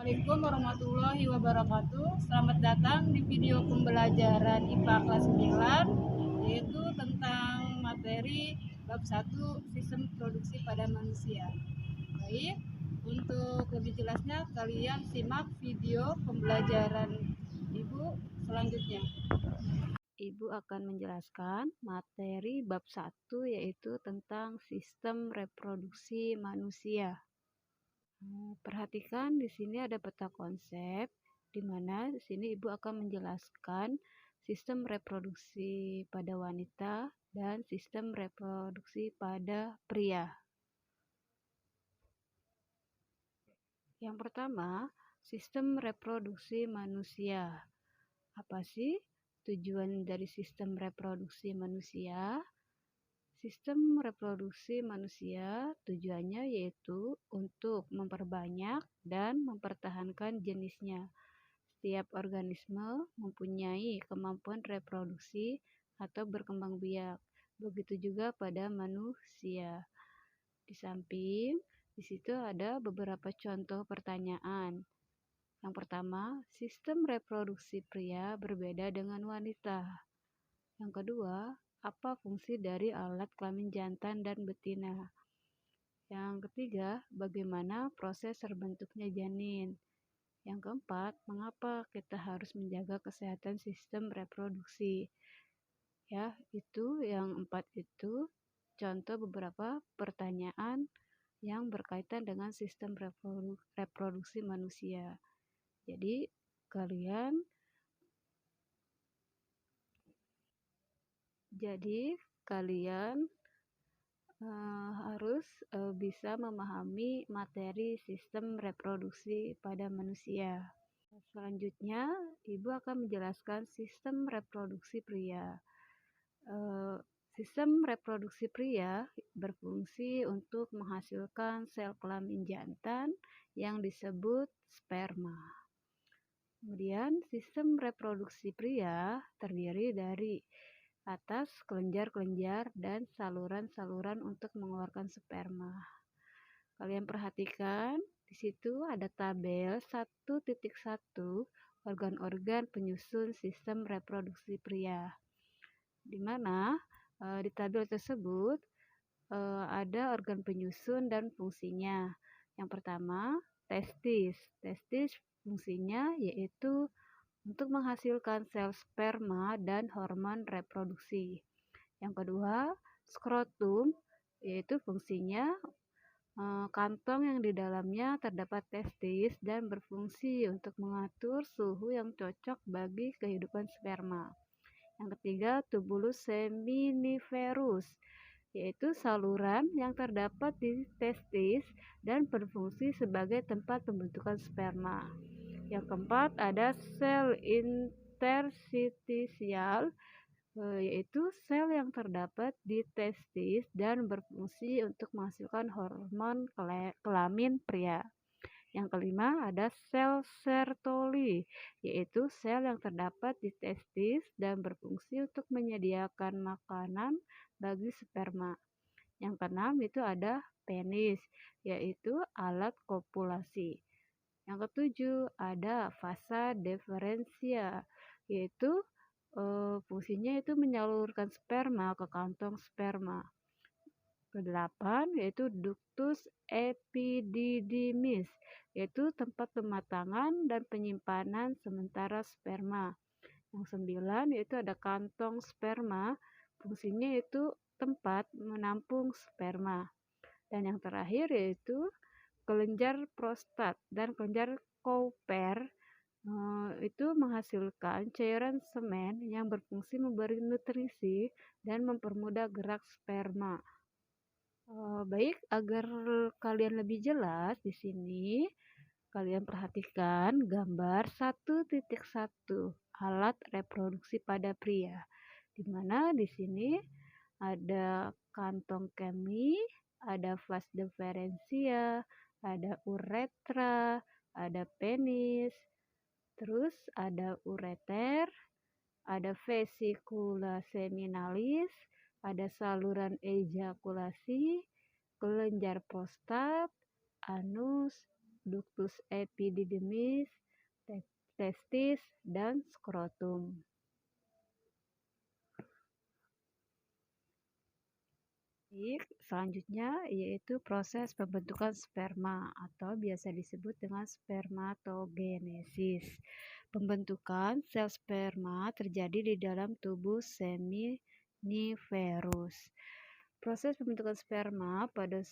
Assalamualaikum warahmatullahi wabarakatuh. Selamat datang di video pembelajaran IPA kelas 9, yaitu tentang materi bab 1 sistem produksi pada manusia. Baik, untuk lebih jelasnya kalian simak video pembelajaran Ibu selanjutnya. Ibu akan menjelaskan materi bab 1 yaitu tentang sistem reproduksi manusia. Perhatikan di sini ada peta konsep, di mana di sini Ibu akan menjelaskan sistem reproduksi pada wanita dan sistem reproduksi pada pria. Yang pertama, sistem reproduksi manusia. Apa sih tujuan dari sistem reproduksi manusia? Sistem reproduksi manusia tujuannya yaitu untuk memperbanyak dan mempertahankan jenisnya. Setiap organisme mempunyai kemampuan reproduksi atau berkembang biak. Begitu juga pada manusia. Di samping, di situ ada beberapa contoh pertanyaan. Yang pertama, sistem reproduksi pria berbeda dengan wanita. Yang kedua, apa fungsi dari alat kelamin jantan dan betina? Yang ketiga, bagaimana proses terbentuknya janin? Yang keempat, mengapa kita harus menjaga kesehatan sistem reproduksi? Ya, itu yang empat itu contoh beberapa pertanyaan yang berkaitan dengan sistem reproduksi manusia. Jadi, kalian harus bisa memahami materi sistem reproduksi pada manusia. Selanjutnya, Ibu akan menjelaskan sistem reproduksi pria. Sistem reproduksi pria berfungsi untuk menghasilkan sel kelamin jantan yang disebut sperma. Kemudian, sistem reproduksi pria terdiri dari atas kelenjar-kelenjar dan saluran-saluran untuk mengeluarkan sperma. Kalian perhatikan, di situ ada tabel 1.1 organ-organ penyusun sistem reproduksi pria. Di mana di tabel tersebut ada organ penyusun dan fungsinya. Yang pertama, testis. Testis fungsinya yaitu untuk menghasilkan sel sperma dan hormon reproduksi. Yang kedua, skrotum, yaitu fungsinya kantong yang di dalamnya terdapat testis dan berfungsi untuk mengatur suhu yang cocok bagi kehidupan sperma. Yang ketiga, tubulus seminiferus, yaitu saluran yang terdapat di testis dan berfungsi sebagai tempat pembentukan sperma. Yang keempat, ada sel interstisial, yaitu sel yang terdapat di testis dan berfungsi untuk menghasilkan hormon kelamin pria. Yang kelima, ada sel Sertoli, yaitu sel yang terdapat di testis dan berfungsi untuk menyediakan makanan bagi sperma. Yang keenam itu ada penis, yaitu alat kopulasi. Yang ketujuh ada vasa deferentia, yaitu fungsinya itu menyalurkan sperma ke kantong sperma. Kedelapan yaitu ductus epididymis, yaitu tempat pematangan dan penyimpanan sementara sperma. Yang sembilan yaitu ada kantong sperma, fungsinya yaitu tempat menampung sperma. Dan yang terakhir yaitu kelenjar prostat dan kelenjar Cowper, itu menghasilkan cairan semen yang berfungsi memberi nutrisi dan mempermudah gerak sperma. Baik, agar kalian lebih jelas di sini, kalian perhatikan gambar 1.1 alat reproduksi pada pria, di mana di sini ada kantong kemih, ada vas deferentia, ada uretra, ada penis, terus ada ureter, ada vesicula seminalis, ada saluran ejakulasi, kelenjar prostat, anus, ductus epididymis, testis, dan skrotum. Selanjutnya yaitu proses pembentukan sperma atau biasa disebut dengan spermatogenesis. Pembentukan sel sperma terjadi di dalam tubuh seminiferus. Proses pembentukan sperma pada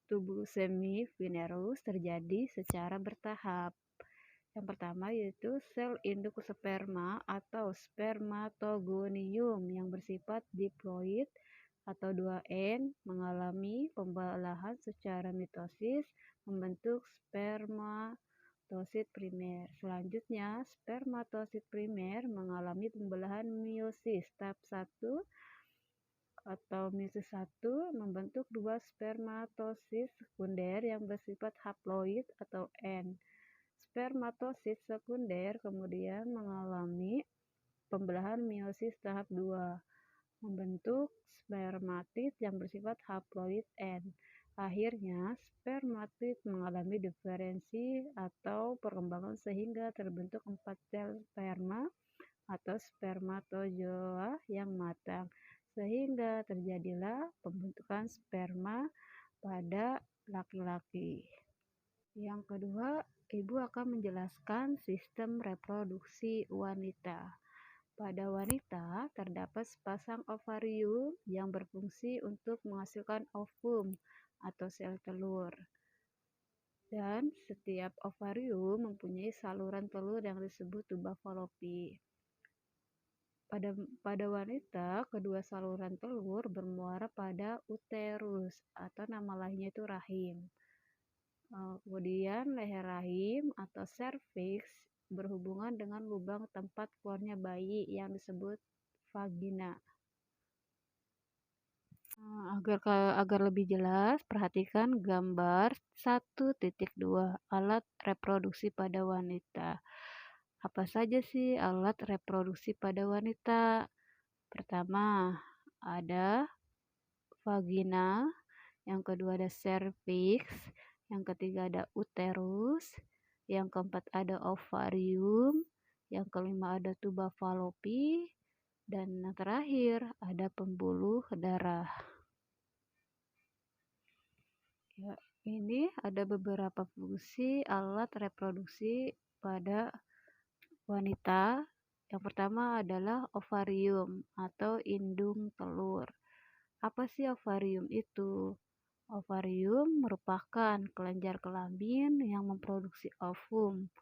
tubuh seminiferus terjadi secara bertahap. Yang pertama yaitu sel induk sperma atau spermatogonium yang bersifat diploid atau 2N mengalami pembelahan secara mitosis membentuk spermatosit primer. Selanjutnya, spermatosit primer mengalami pembelahan meiosis tahap 1 atau meiosis 1 membentuk dua spermatosit sekunder yang bersifat haploid atau N. Spermatosit sekunder kemudian mengalami pembelahan meiosis tahap 2 membentuk spermatid yang bersifat haploid N. Akhirnya, spermatid mengalami diferensi atau perkembangan sehingga terbentuk 4 sel sperma atau spermatozoa yang matang, sehingga terjadilah pembentukan sperma pada laki-laki. Yang kedua, Ibu akan menjelaskan sistem reproduksi wanita. Pada wanita, terdapat sepasang ovarium yang berfungsi untuk menghasilkan ovum atau sel telur. Dan setiap ovarium mempunyai saluran telur yang disebut tuba falopi. Pada wanita, kedua saluran telur bermuara pada uterus atau nama lainnya itu rahim. Kemudian leher rahim atau serviks berhubungan dengan lubang tempat keluarnya bayi yang disebut vagina. Agar lebih jelas, perhatikan gambar 1.2 alat reproduksi pada wanita. Apa saja sih alat reproduksi pada wanita? Pertama, ada vagina, yang kedua ada serviks, yang ketiga ada uterus, yang keempat ada ovarium, yang kelima ada tuba falopi, dan yang terakhir ada pembuluh darah. Ya, ini ada beberapa fungsi alat reproduksi pada wanita. Yang pertama adalah ovarium atau indung telur. Apa sih ovarium itu? Ovarium merupakan kelenjar kelamin yang memproduksi ovum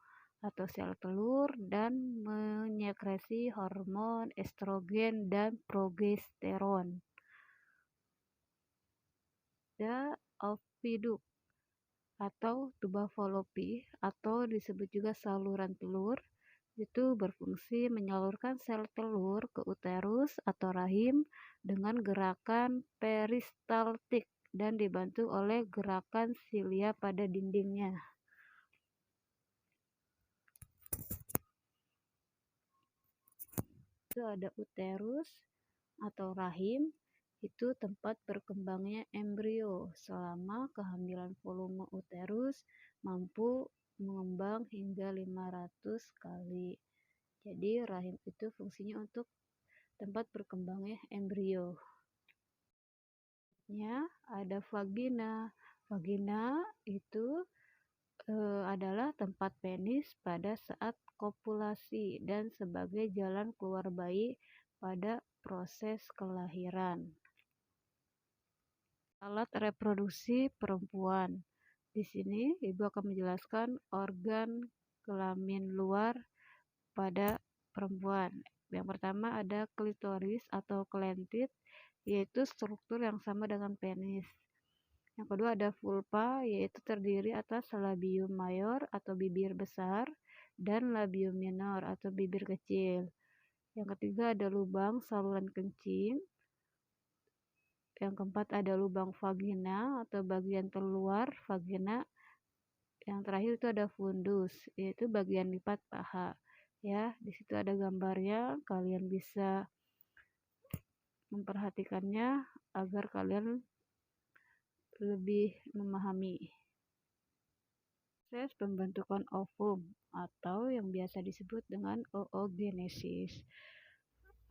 atau sel telur dan menyekresi hormon estrogen dan progesteron. Ada oviduk atau tuba falopi atau disebut juga saluran telur, itu berfungsi menyalurkan sel telur ke uterus atau rahim dengan gerakan peristaltik dan dibantu oleh gerakan silia pada dindingnya. Itu ada uterus atau rahim, itu tempat berkembangnya embrio selama kehamilan. Volume uterus mampu mengembang hingga 500 kali. Jadi rahim itu fungsinya untuk tempat berkembangnya embrio. Ada vagina. Vagina itu adalah tempat penis pada saat kopulasi dan sebagai jalan keluar bayi pada proses kelahiran. Alat reproduksi perempuan. Di sini Ibu akan menjelaskan organ kelamin luar pada perempuan. Yang pertama ada klitoris atau klentit, yaitu struktur yang sama dengan penis. Yang kedua ada vulva, yaitu terdiri atas labium mayor atau bibir besar dan labium minor atau bibir kecil. Yang ketiga ada lubang saluran kencing. Yang keempat ada lubang vagina atau bagian terluar vagina. Yang terakhir itu ada fundus, yaitu bagian lipat paha. Ya, di situ ada gambarnya, kalian bisa memperhatikannya agar kalian lebih memahami. proses pembentukan ovum atau yang biasa disebut dengan oogenesis.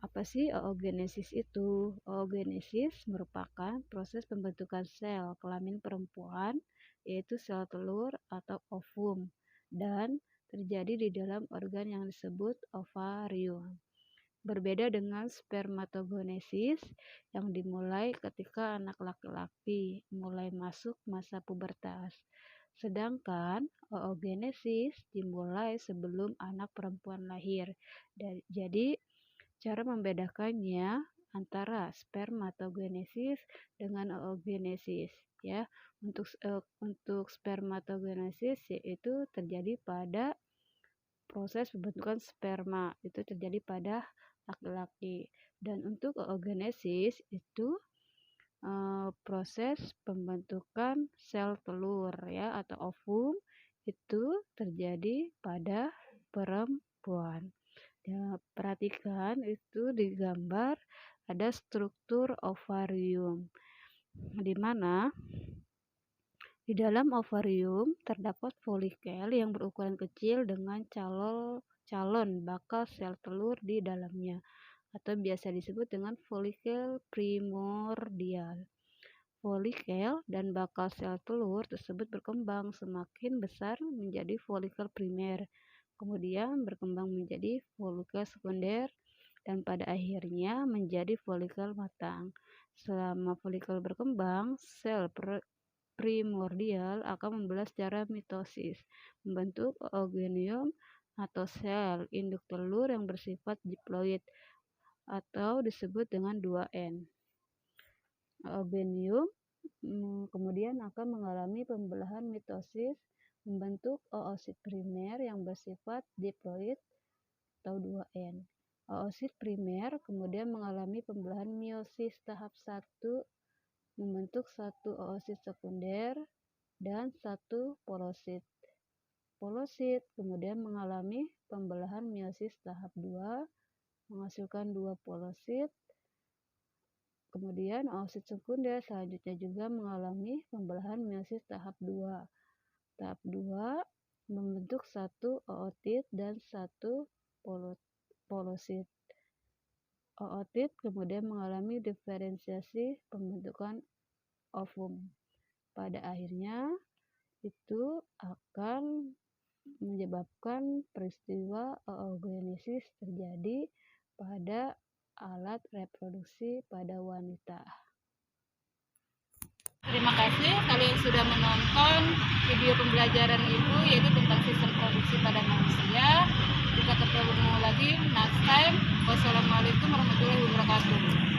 Apa sih oogenesis itu? Oogenesis merupakan proses pembentukan sel kelamin perempuan, yaitu sel telur atau ovum, dan terjadi di dalam organ yang disebut ovarium. Berbeda dengan spermatogenesis yang dimulai ketika anak laki-laki mulai masuk masa pubertas. Sedangkan oogenesis dimulai sebelum anak perempuan lahir. Jadi, cara membedakannya antara spermatogenesis dengan oogenesis ya. Untuk spermatogenesis yaitu terjadi pada proses pembentukan sperma, itu terjadi pada laki-laki. Dan untuk oogenesis itu proses pembentukan sel telur ya atau ovum itu terjadi pada perempuan. Ya, perhatikan itu di gambar ada struktur ovarium, di mana di dalam ovarium terdapat folikel yang berukuran kecil dengan calon bakal sel telur di dalamnya, atau biasa disebut dengan folikel primordial. Folikel dan bakal sel telur tersebut berkembang semakin besar menjadi folikel primer, kemudian berkembang menjadi folikel sekunder, dan pada akhirnya menjadi folikel matang. Selama folikel berkembang, sel primordial akan membelah secara mitosis, membentuk oogonium atau sel induk telur yang bersifat diploid atau disebut dengan 2N. Oogonium kemudian akan mengalami pembelahan mitosis membentuk oosit primer yang bersifat diploid atau 2N. Oosit primer kemudian mengalami pembelahan meiosis tahap 1 membentuk satu oosit sekunder dan satu polosit. Polosit kemudian mengalami pembelahan meiosis tahap 2 menghasilkan 2 polosit. Kemudian oosit sekunder selanjutnya juga mengalami pembelahan meiosis tahap 2. Tahap 2 membentuk satu ootit dan satu polosit. Ootit kemudian mengalami diferensiasi pembentukan ovum. Pada akhirnya itu akan menyebabkan peristiwa oogenesis terjadi pada alat reproduksi pada wanita. Terima kasih kalian sudah menonton video pembelajaran Ibu yaitu tentang sistem produksi pada manusia. Kita ketemu lagi next time. Wassalamualaikum warahmatullahi wabarakatuh.